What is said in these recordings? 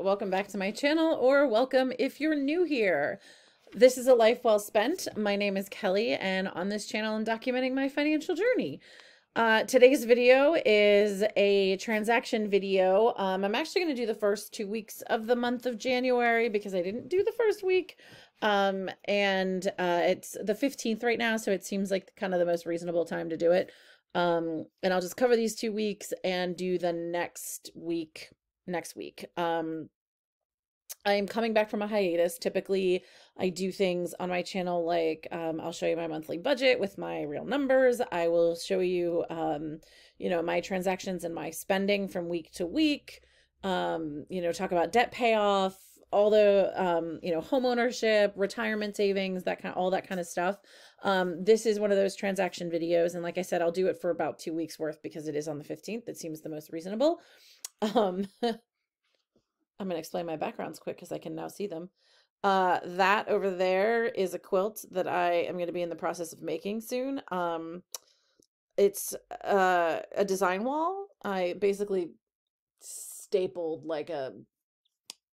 welcome back to my channel, or welcome if you're new here. This is A Life Well Spent. My name is Kelly, and on this channel I'm documenting my financial journey. Today's video is a transaction video. I'm actually going to do the first 2 weeks of the month of January because I didn't do the first week. It's the 15th right now, so it seems like kind of the most reasonable time to do it. And I'll just cover these 2 weeks and do the next week next week. I'm coming back from a hiatus. Typically, I do things on my channel like I'll show you my monthly budget with my real numbers. I will show you, my transactions and my spending from week to week. Talk about debt payoff, all the, home ownership, retirement savings, all that kind of stuff. This is one of those transaction videos. And like I said, I'll do it for about 2 weeks worth because it is on the 15th. It seems the most reasonable. I'm going to explain my backgrounds quick because I can now see them. That over there is a quilt that I am going to be in the process of making soon. It's a design wall. I basically stapled like a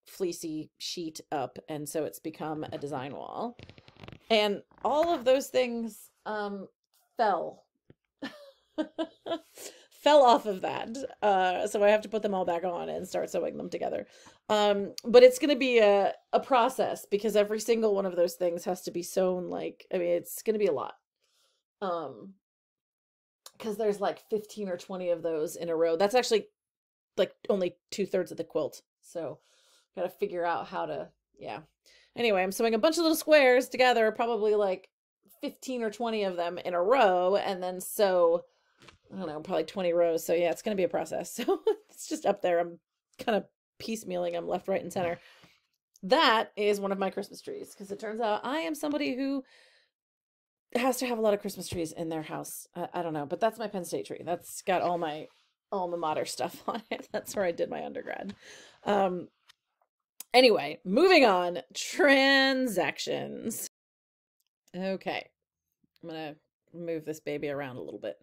fleecy sheet up, and so it's become a design wall. And all of those things fell. Fell off of that. So I have to put them all back on and start sewing them together. But it's going to be a process because every single one of those things has to be sewn. It's going to be a lot. Because there's like 15 or 20 of those in a row. That's actually like only 2/3 of the quilt. So got to figure out how to, yeah. Anyway, I'm sewing a bunch of little squares together, probably like 15 or 20 of them in a row, and then sew, I don't know, probably 20 rows. So yeah, it's going to be a process. So it's just up there. I'm kind of piecemealing them left, right, and center. That is one of my Christmas trees because it turns out I am somebody who has to have a lot of Christmas trees in their house. I don't know, but that's my Penn State tree. That's got all my alma mater stuff on it. That's where I did my undergrad. Anyway, moving on. Transactions. Okay. I'm going to move this baby around a little bit.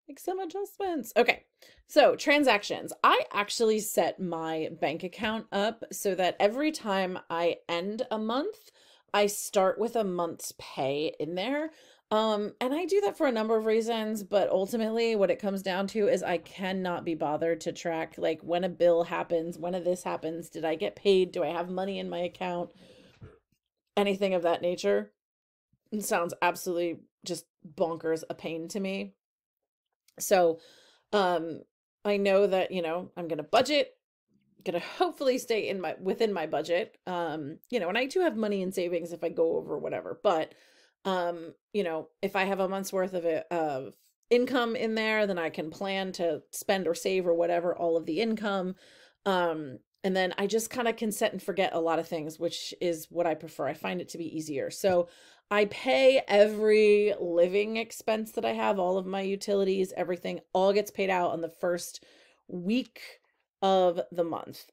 Make some adjustments. Okay, so transactions. I actually set my bank account up so that every time I end a month, I start with a month's pay in there. And I do that for a number of reasons, but ultimately what it comes down to is I cannot be bothered to track like when a bill happens, when this happens, did I get paid? Do I have money in my account? Anything of that nature. It sounds absolutely just bonkers a pain to me. So, I know that, I'm going to budget, going to hopefully stay within my budget. And I do have money in savings if I go over whatever, but, if I have a month's worth of income in there, then I can plan to spend or save or whatever, all of the income. And then I just kind of can set and forget a lot of things, which is what I prefer. I find it to be easier. So I pay every living expense that I have, all of my utilities, everything, all gets paid out on the first week of the month.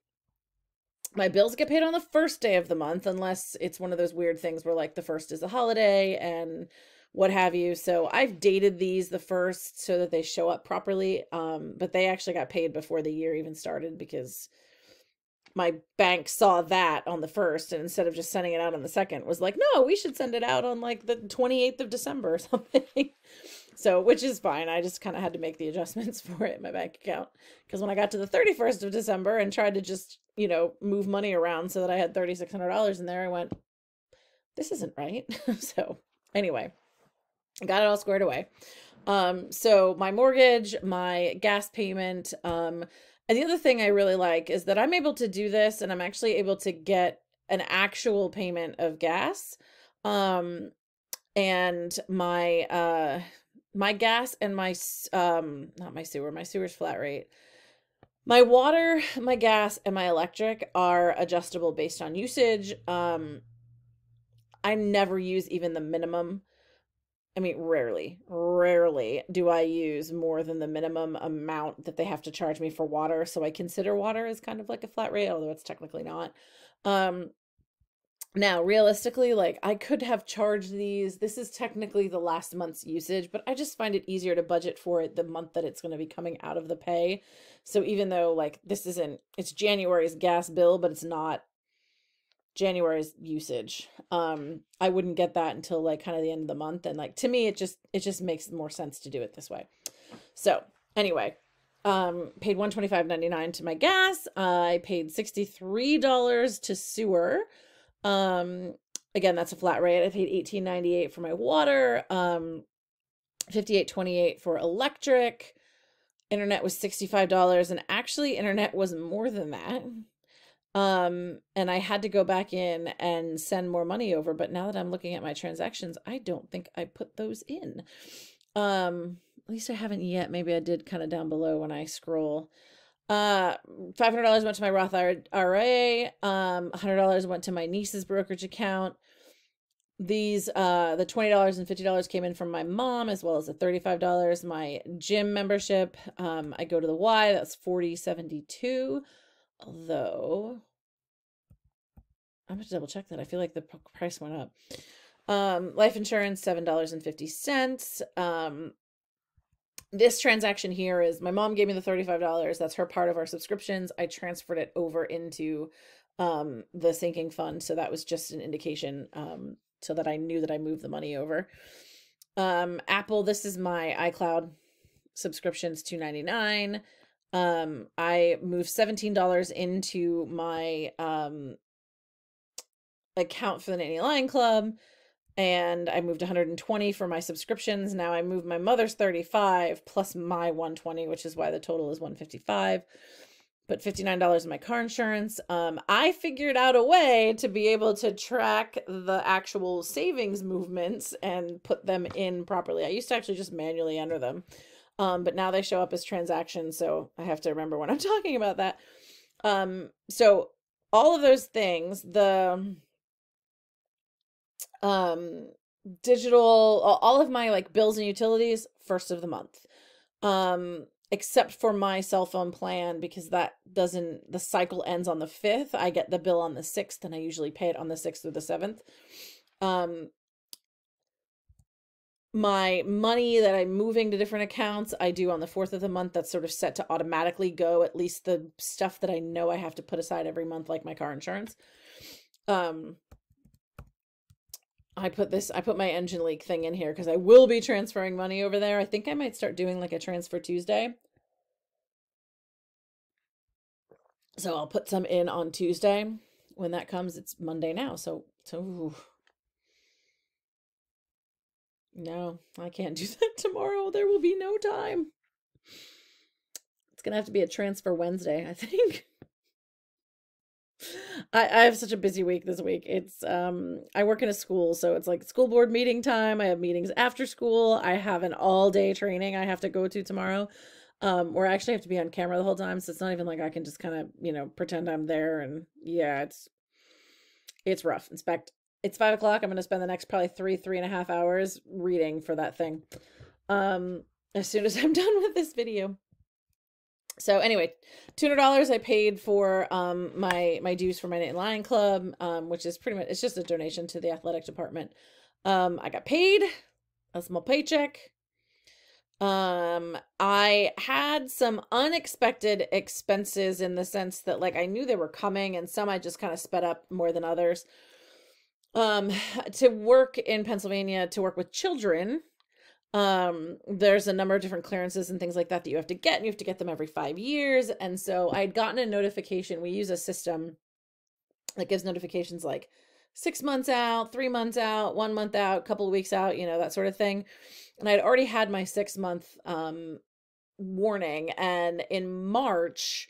My bills get paid on the first day of the month, unless it's one of those weird things where like the first is a holiday and what have you. So I've dated these the first so that they show up properly. But they actually got paid before the year even started because my bank saw that on the first, and instead of just sending it out on the second, was like, no, we should send it out on like the 28th of December or something. So, which is fine. I just kind of had to make the adjustments for it in my bank account. Because when I got to the 31st of December and tried to just, move money around so that I had $3,600 in there, I went, this isn't right. So anyway, I got it all squared away. So my mortgage, my gas payment, and the other thing I really like is that I'm able to do this and I'm actually able to get an actual payment of gas. And my gas and not my sewer, my sewer's flat rate. My water, my gas, and my electric are adjustable based on usage. I never use even the minimum. I mean, rarely do I use more than the minimum amount that they have to charge me for water. So I consider water as kind of like a flat rate, although it's technically not. Now, realistically, like I could have charged these. This is technically the last month's usage, but I just find it easier to budget for it the month that it's going to be coming out of the pay. So even though like this isn't, it's January's gas bill, but it's not January's usage. I wouldn't get that until like kind of the end of the month. And like to me, it just makes more sense to do it this way. So anyway, paid $125.99 to my gas. I paid $63 to sewer. Again, that's a flat rate. I paid $18.98 for my water, $58.28 for electric. Internet was $65, and actually internet was more than that. And I had to go back in and send more money over, but now that I'm looking at my transactions, I don't think I put those in. At least I haven't yet. Maybe I did kind of down below when I scroll. $500 went to my Roth IRA. $100 went to my niece's brokerage account. These, the $20 and $50 came in from my mom, as well as the $35. My gym membership, I go to the Y, that's $40.72. Although, I'm going to double check that. I feel like the price went up. Life insurance, $7.50. This transaction here is my mom gave me the $35. That's her part of our subscriptions. I transferred it over into the sinking fund. So that was just an indication so that I knew that I moved the money over. Apple, this is my iCloud subscriptions, $2.99. I moved $17 into my account for the Nanny Lion Club. And I moved $120 for my subscriptions. Now I moved my mother's $35 plus my $120, which is why the total is $155. But $59 in my car insurance. I figured out a way to be able to track the actual savings movements and put them in properly. I used to actually just manually enter them. But now they show up as transactions, so I have to remember when I'm talking about that. So all of those things, the digital, all of my like bills and utilities, first of the month, except for my cell phone plan, because that doesn't, the cycle ends on the 5th. I get the bill on the 6th, and I usually pay it on the 6th or the 7th. My money that I'm moving to different accounts, I do on the 4th of the month. That's sort of set to automatically go, at least the stuff that I know I have to put aside every month, like my car insurance. I put my engine leak thing in here because I will be transferring money over there. I think I might start doing like a transfer Tuesday. So I'll put some in on Tuesday. When that comes, it's Monday now. So no, I can't do that tomorrow. There will be no time. It's going to have to be a transfer Wednesday, I think. I have such a busy week this week. It's I work in a school, so it's like school board meeting time. I have meetings after school. I have an all-day training I have to go to tomorrow. Where I actually have to be on camera the whole time, so it's not even like I can just kind of, pretend I'm there. And yeah, it's rough. In fact, it's 5 o'clock. I'm going to spend the next probably 3.5 hours reading for that thing. As soon as I'm done with this video. So anyway, $200 I paid for my dues for my Nanny Lion Club, which is pretty much, it's just a donation to the athletic department. I got paid a small paycheck. I had some unexpected expenses in the sense that like I knew they were coming, and some I just kind of sped up more than others. To work in Pennsylvania, to work with children, there's a number of different clearances and things like that that you have to get, and you have to get them every 5 years. And so I'd gotten a notification. We use a system that gives notifications like 6 months out, 3 months out, 1 month out, couple of weeks out, that sort of thing. And I'd already had my 6-month warning, and in March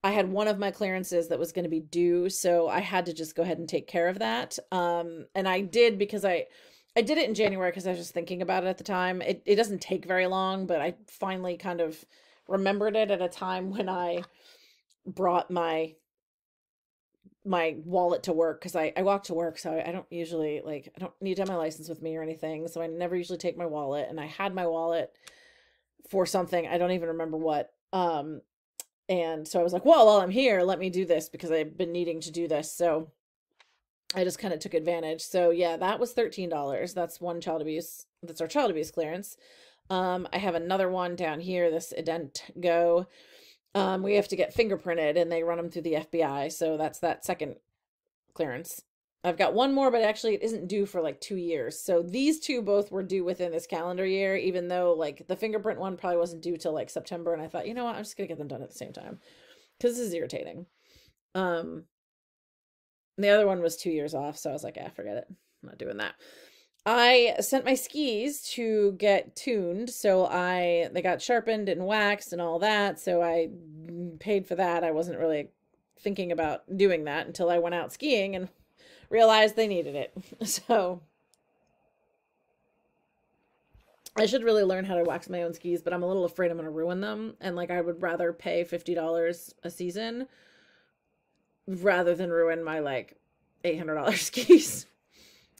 I had one of my clearances that was going to be due, so I had to just go ahead and take care of that. And I did, because I did it in January because I was just thinking about it at the time. It doesn't take very long, but I finally kind of remembered it at a time when I brought my wallet to work, because I walk to work, so I don't usually, I don't need to have my license with me or anything, so I never usually take my wallet. And I had my wallet for something, I don't even remember what. And so I was like, well, while I'm here, let me do this, because I've been needing to do this. So I just kind of took advantage. So yeah, that was $13. That's one child abuse. That's our child abuse clearance. I have another one down here, this Ident Go. We have to get fingerprinted and they run them through the FBI. So that's that second clearance. I've got one more, but actually it isn't due for like 2 years. So these two both were due within this calendar year, even though like the fingerprint one probably wasn't due till like September. And I thought, you know what, I'm just gonna get them done at the same time because this is irritating. The other one was 2 years off, so I was like, forget it. I'm not doing that. I sent my skis to get tuned, so they got sharpened and waxed and all that, so I paid for that. I wasn't really thinking about doing that until I went out skiing and realized they needed it. So I should really learn how to wax my own skis, but I'm a little afraid I'm going to ruin them, and like I would rather pay $50 a season rather than ruin my like $800 skis.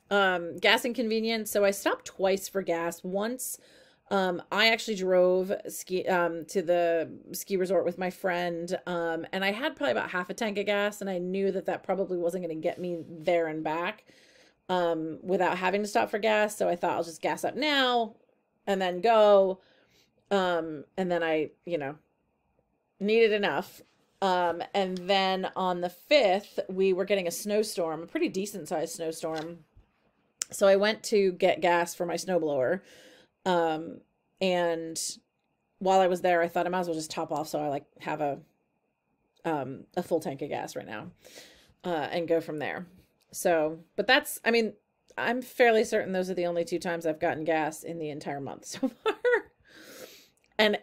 Gas and convenience. So I stopped twice for gas. Once, I actually drove to the ski resort with my friend. And I had probably about half a tank of gas, and I knew that probably wasn't going to get me there and back, without having to stop for gas. So I thought I'll just gas up now and then go. And then I, needed enough. And then on the 5th, we were getting a snowstorm, a pretty decent sized snowstorm. So I went to get gas for my snowblower. And while I was there, I thought I might as well just top off. So I like have a full tank of gas right now, and go from there. So, but I'm fairly certain those are the only 2 times I've gotten gas in the entire month so far. And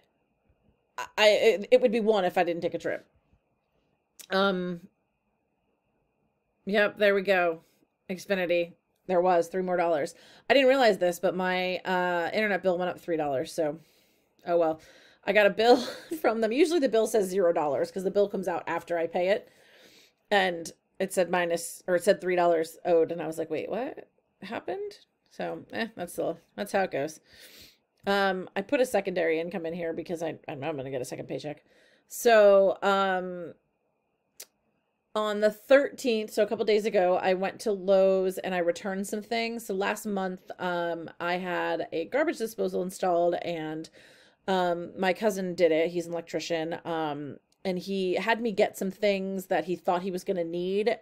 it would be 1 if I didn't take a trip. Yep, there we go. Xfinity. There was $3 more. I didn't realize this, but my internet bill went up $3. So, oh well. I got a bill from them. Usually the bill says $0 because the bill comes out after I pay it. And it said $3 owed. And I was like, wait, what happened? So, that's how it goes. I put a secondary income in here because I'm going to get a second paycheck. So, on the 13th, so a couple days ago, I went to Lowe's and I returned some things. So last month, I had a garbage disposal installed, and my cousin did it. He's an electrician, and he had me get some things that he thought he was going to need.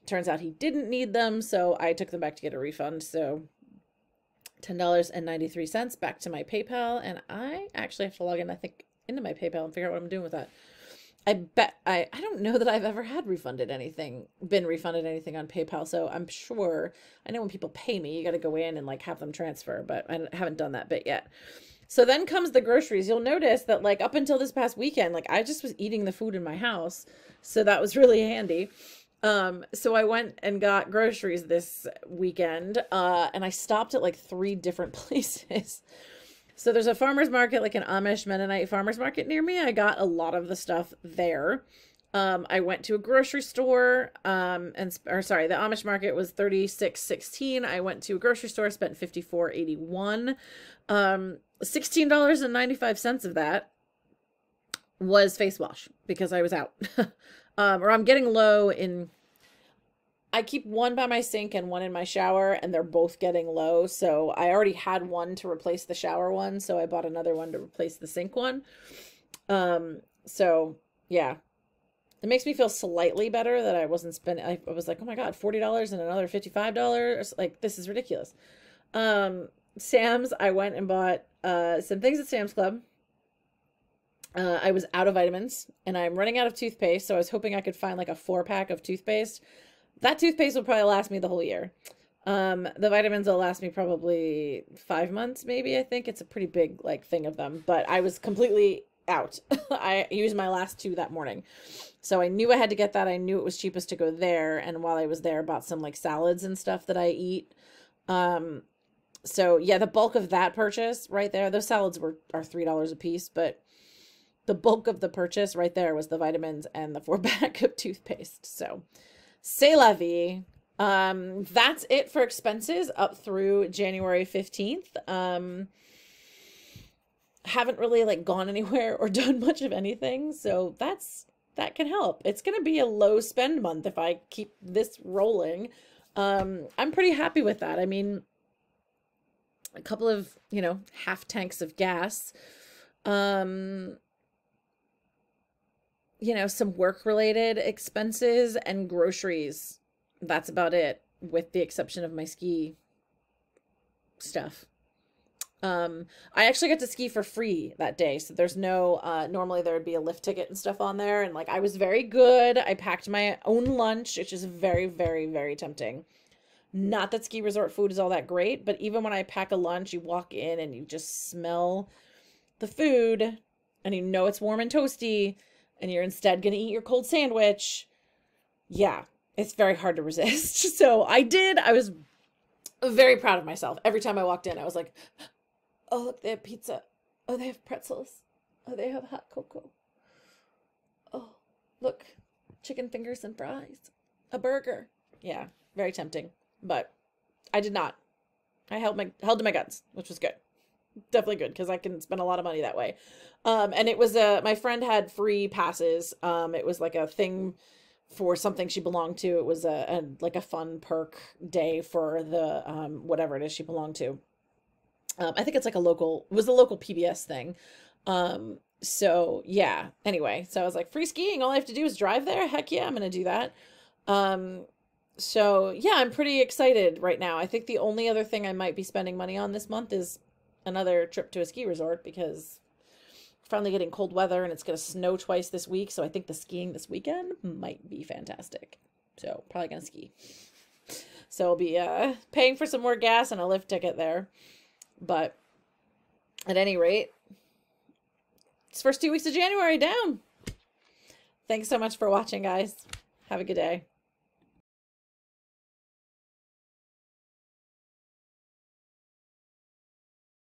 Turns out he didn't need them, so I took them back to get a refund. So $10.93 back to my PayPal, and I actually have to log in, I think, into my PayPal and figure out what I'm doing with that. I bet I don't know that I've ever been refunded anything on PayPal. So I'm sure, I know when people pay me, you got to go in and like have them transfer, but I haven't done that bit yet. So then comes the groceries. You'll notice that like up until this past weekend, like I just was eating the food in my house. So that was really handy. So I went and got groceries this weekend, and I stopped at like 3 different places. So there's a farmer's market, like an Amish Mennonite farmer's market near me. I got a lot of the stuff there. I went to a grocery store, the Amish market was $36.16. I went to a grocery store, spent $54.81. $16.95 of that was face wash because I was out. Or I'm getting low in, I keep one by my sink and one in my shower, and they're both getting low. So I already had one to replace the shower one, so I bought another one to replace the sink one. So yeah, it makes me feel slightly better that I wasn't spending. I was like, oh my God, $40 and another $55. Like, this is ridiculous. Sam's, I went and bought some things at Sam's Club. I was out of vitamins and I'm running out of toothpaste. So I was hoping I could find like a 4-pack of toothpaste. That toothpaste will probably last me the whole year. The vitamins will last me probably 5 months, maybe. I think it's a pretty big like thing of them, but I was completely out. I used my last 2 that morning. So I knew I had to get that. I knew it was cheapest to go there. And while I was there, I bought some like salads and stuff that I eat. So yeah, the bulk of that purchase right there, those salads are $3 a piece, but the bulk of the purchase right there was the vitamins and the 4-pack of toothpaste. So c'est la vie. That's it for expenses up through January 15th. Haven't really like gone anywhere or done much of anything. So that can help. It's going to be a low spend month if I keep this rolling. I'm pretty happy with that. I mean, a couple of, half tanks of gas, um, some work related expenses and groceries. That's about it, with the exception of my ski stuff. I actually got to ski for free that day. So there's no, normally there would be a lift ticket and stuff on there. And like, I was very good. I packed my own lunch, which is very, very, very tempting. Not that ski resort food is all that great, but even when I pack a lunch, you walk in and you just smell the food and it's warm and toasty and you're instead going to eat your cold sandwich. Yeah, it's very hard to resist. So I was very proud of myself. Every time I walked in, I was like, oh, look, they have pizza. Oh, they have pretzels. Oh, they have hot cocoa. Oh, look, chicken fingers and fries. A burger. Yeah, very tempting. But I did not. I held to my guns, which was good. Definitely good, because I can spend a lot of money that way. And it was my friend had free passes. It was like a thing for something she belonged to. It was like a fun perk day for the whatever it is she belonged to. I think it's like it was a local PBS thing. So yeah, anyway, so I was like, free skiing, all I have to do is drive there. Heck yeah, I'm gonna do that. So yeah, I'm pretty excited right now. I think the only other thing I might be spending money on this month is another trip to a ski resort, because we're finally getting cold weather and it's gonna snow twice this week. So I think the skiing this weekend might be fantastic. So probably gonna ski. So I'll be paying for some more gas and a lift ticket there. But at any rate, it's first 2 weeks of January down. Thanks so much for watching, guys. Have a good day.